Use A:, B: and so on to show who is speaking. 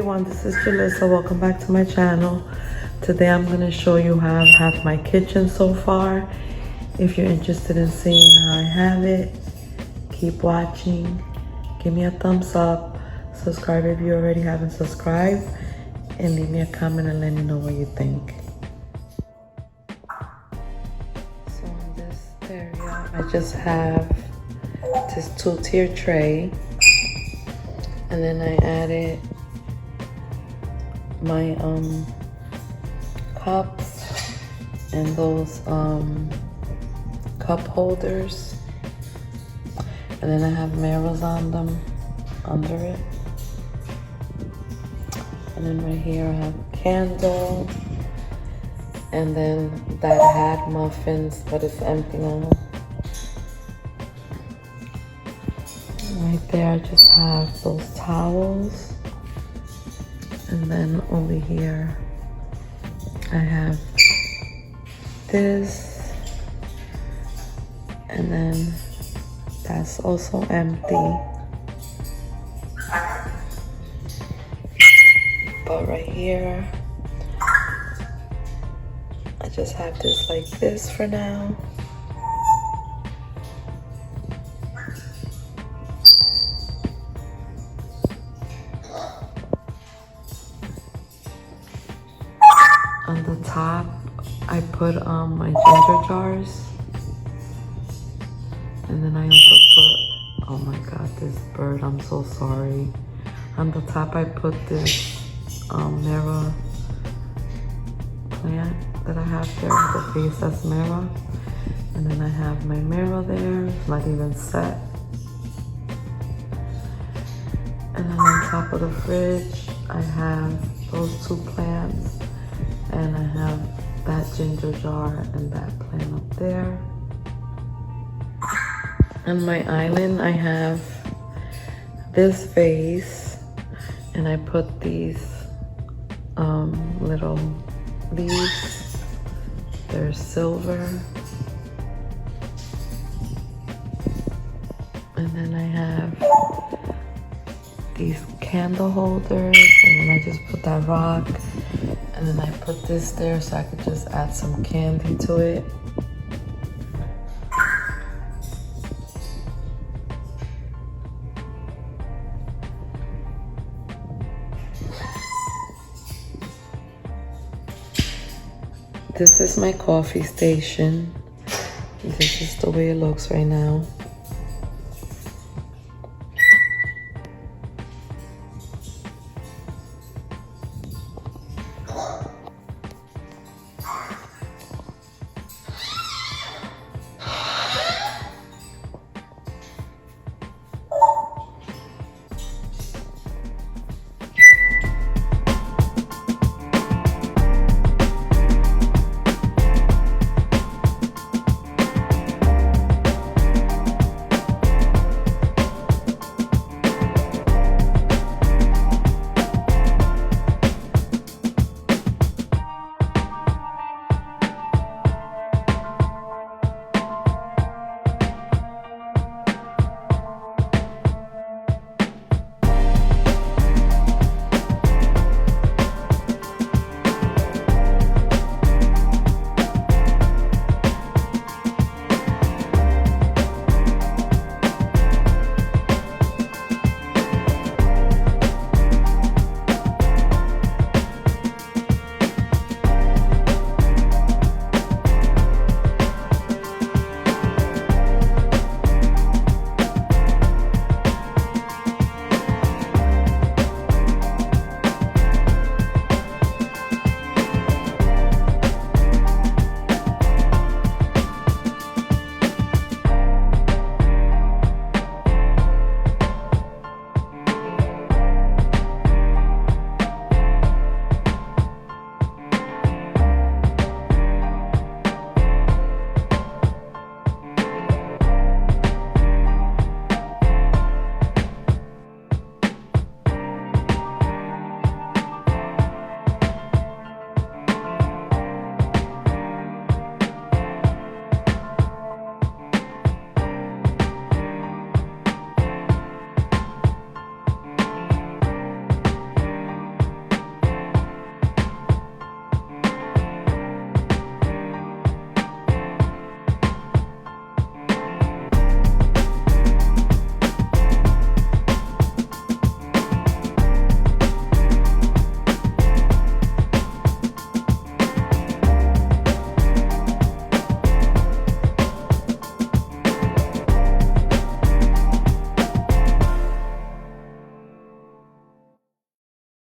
A: everyone, this is Jalissa. Welcome back to my channel. Today I'm going to show you how I have my kitchen so far. If you're interested in seeing how I have it, keep watching. Give me a thumbs up. Subscribe if you already haven't subscribed. And leave me a comment and let me know what you think. So in this area, I just have this 2-tier tray. And then I added my cups and those cup holders. And then I have mirrors on them, under it. And then right here I have a candle. And then that had muffins, but it's empty now. Right there, I just have those towels. And then over here, I have this. And then that's also empty. But right here, I just have this like this for now. On the top, I put my ginger jars. And then I also put, oh my god, this bird, I'm so sorry. On the top, I put this mirror plant that I have there with the face that's mirror. And then I have my mirror there, it's not even set. And then on top of the fridge, I have those 2 plants. And I have that ginger jar and that plant up there. On my island, I have this vase, and I put these little leaves. They're silver. And then I have these candle holders, and then I just put that rock. And then I put this there so I could just add some candy to it. This is my coffee station. This is the way it looks right now.